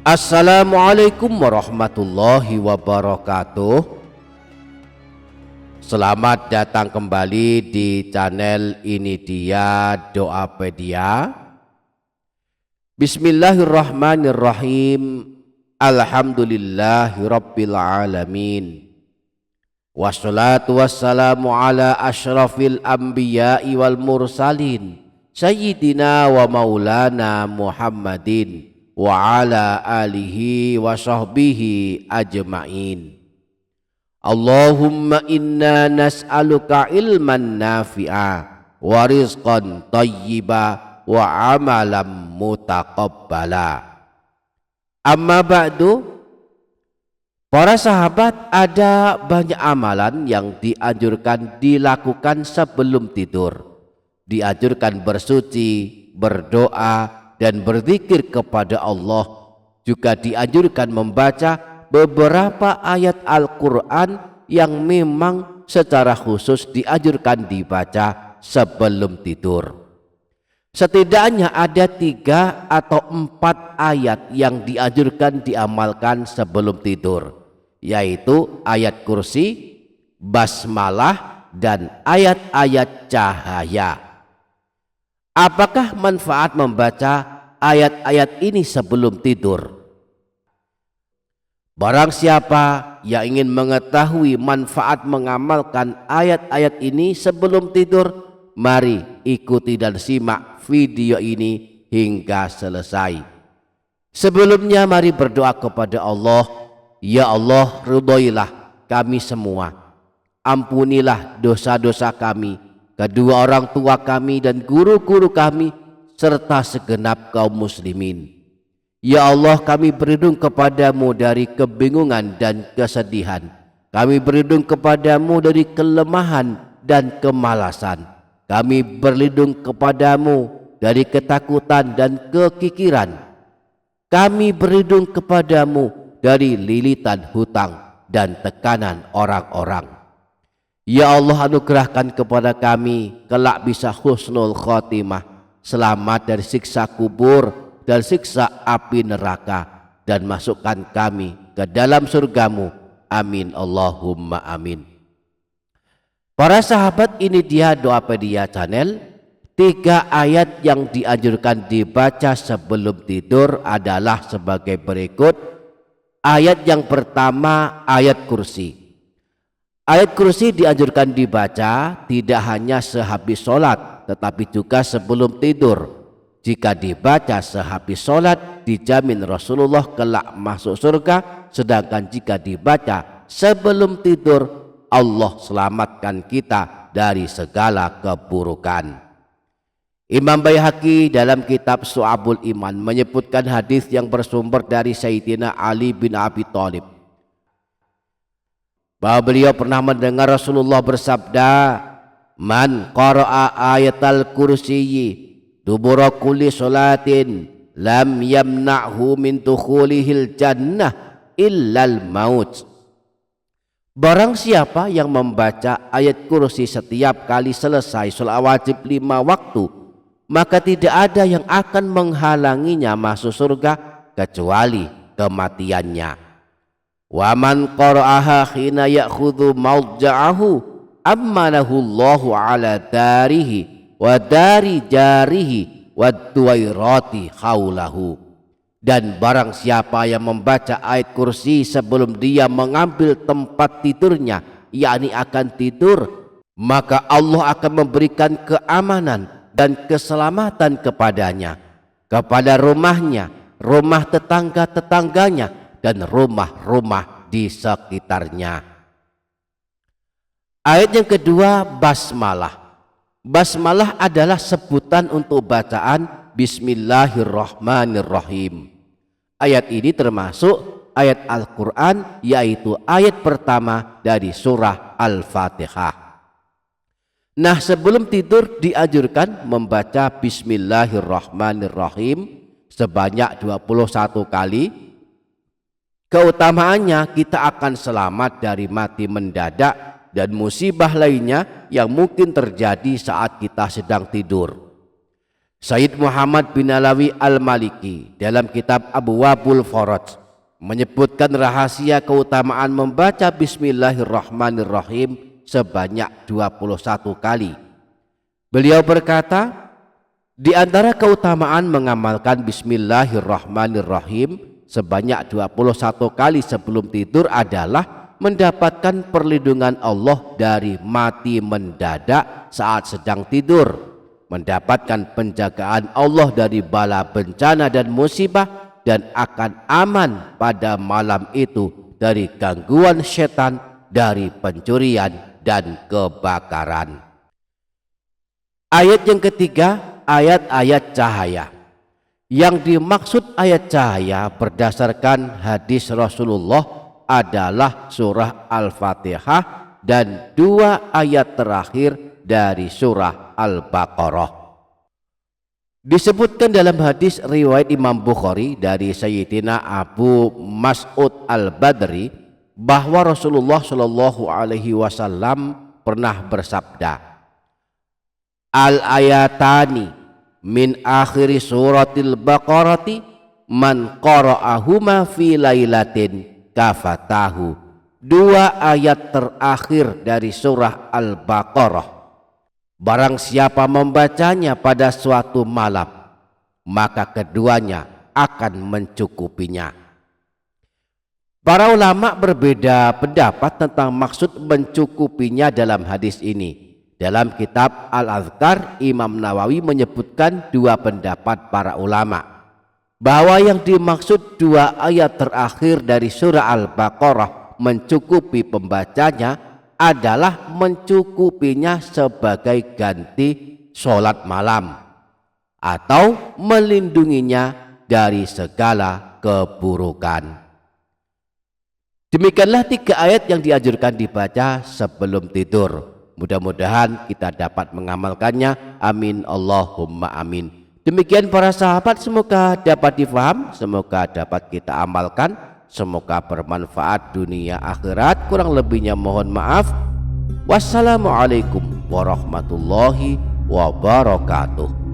Assalamualaikum warahmatullahi wabarakatuh. Selamat datang kembali di channel ini dia Doapedia. Bismillahirrahmanirrahim. Alhamdulillahirabbil alamin. Wassalatu wassalamu ala asyrafil anbiya'i wal mursalin sayyidina wa maulana Muhammadin wa ala alihi wa sahbihi ajma'in. Allahumma inna nas'aluka ilman nafi'a wa rizqan tayyiba wa amalan mutaqabbala. Amma ba'du, para sahabat, ada banyak amalan yang dianjurkan dilakukan sebelum tidur. Dianjurkan bersuci, berdoa, dan berzikir kepada Allah. Juga dianjurkan membaca beberapa ayat Al-Quran yang memang secara khusus dianjurkan dibaca sebelum tidur. Setidaknya ada 3 atau 4 ayat yang dianjurkan diamalkan sebelum tidur, yaitu ayat kursi, basmalah, dan ayat-ayat cahaya. Apakah manfaat membaca ayat-ayat ini sebelum tidur? Barang siapa yang ingin mengetahui manfaat mengamalkan ayat-ayat ini sebelum tidur, mari ikuti dan simak video ini hingga selesai. Sebelumnya mari berdoa kepada Allah. Ya Allah, ridhoilah kami semua. Ampunilah dosa-dosa kami, kedua orang tua kami dan guru-guru kami, serta segenap kaum muslimin. Ya Allah, kami berlindung kepadamu dari kebingungan dan kesedihan. Kami berlindung kepadamu dari kelemahan dan kemalasan. Kami berlindung kepadamu dari ketakutan dan kekikiran. Kami berlindung kepadamu dari lilitan hutang dan tekanan orang-orang. Ya Allah, anugerahkan kepada kami kelak bisa husnul khotimah, selamat dari siksa kubur dan siksa api neraka, dan masukkan kami ke dalam surgamu. Amin Allahumma amin. Para sahabat, ini dia Doapedia channel. 3 ayat yang dianjurkan dibaca sebelum tidur adalah sebagai berikut. Ayat yang pertama, ayat kursi. Ayat kursi dianjurkan dibaca tidak hanya sehabis sholat, tetapi juga sebelum tidur. Jika dibaca sehabis sholat, dijamin Rasulullah kelak masuk surga. Sedangkan jika dibaca sebelum tidur, Allah selamatkan kita dari segala keburukan. Imam Baihaqi dalam kitab Syu'abul Iman menyebutkan hadis yang bersumber dari Sayyidina Ali bin Abi Thalib, bahwa beliau pernah mendengar Rasulullah bersabda, "Man qara'a ayatal kursiyyi dubura kulli sholatin lam yamna'hu min dukhulihil jannah illal maut." Barang siapa yang membaca ayat kursi setiap kali selesai sholat wajib 5 waktu, maka tidak ada yang akan menghalanginya masuk surga kecuali kematiannya. Wa man qara'aha khina ya'khudhu mawja'ahu ammanahu Allahu ala darihi wa dari jarihi wa duwairati khaulahu. Dan barang siapa yang membaca ayat kursi sebelum dia mengambil tempat tidurnya, yakni akan tidur, maka Allah akan memberikan keamanan dan keselamatan kepadanya, kepada rumahnya, rumah tetangga-tetangganya, dan rumah-rumah di sekitarnya. Ayat yang kedua, basmalah. Basmalah adalah sebutan untuk bacaan Bismillahirrahmanirrahim. Ayat ini termasuk ayat Al-Quran, yaitu ayat pertama dari surah Al-Fatihah. Nah, sebelum tidur dianjurkan membaca Bismillahirrahmanirrahim sebanyak 21 kali. Keutamaannya kita akan selamat dari mati mendadak dan musibah lainnya yang mungkin terjadi saat kita sedang tidur. Sayyid Muhammad bin Alawi Al-Maliki dalam kitab Abwabul Faraj menyebutkan rahasia keutamaan membaca Bismillahirrahmanirrahim sebanyak 21 kali. Beliau berkata, di antara keutamaan mengamalkan Bismillahirrahmanirrahim sebanyak 21 kali sebelum tidur adalah mendapatkan perlindungan Allah dari mati mendadak saat sedang tidur, mendapatkan penjagaan Allah dari bala bencana dan musibah, dan akan aman pada malam itu dari gangguan setan, dari pencurian dan kebakaran. Ayat yang ketiga, ayat-ayat cahaya. Yang dimaksud ayat cahaya berdasarkan hadis Rasulullah adalah surah Al-Fatihah dan 2 ayat terakhir dari surah Al-Baqarah. Disebutkan dalam hadis riwayat Imam Bukhari dari Sayyidina Abu Mas'ud Al-Badri bahwa Rasulullah Shallallahu Alaihi Wasallam pernah bersabda, al-ayatani min akhiri suratil Baqarati man qara'ahuma fi lailatin kafatahu. 2 ayat terakhir dari surah Al-Baqarah, barang siapa membacanya pada suatu malam, maka keduanya akan mencukupinya. Para ulama berbeda pendapat tentang maksud mencukupinya dalam hadis ini. Dalam kitab Al-Azkar, Imam Nawawi menyebutkan 2 pendapat para ulama, bahwa yang dimaksud 2 ayat terakhir dari surah Al-Baqarah mencukupi pembacanya adalah mencukupinya sebagai ganti sholat malam atau melindunginya dari segala keburukan. Demikianlah 3 ayat yang dianjurkan dibaca sebelum tidur. Mudah-mudahan kita dapat mengamalkannya. Amin Allahumma amin. Demikian para sahabat, semoga dapat difaham, semoga dapat kita amalkan, semoga bermanfaat dunia akhirat. Kurang lebihnya mohon maaf. Wassalamualaikum warahmatullahi wabarakatuh.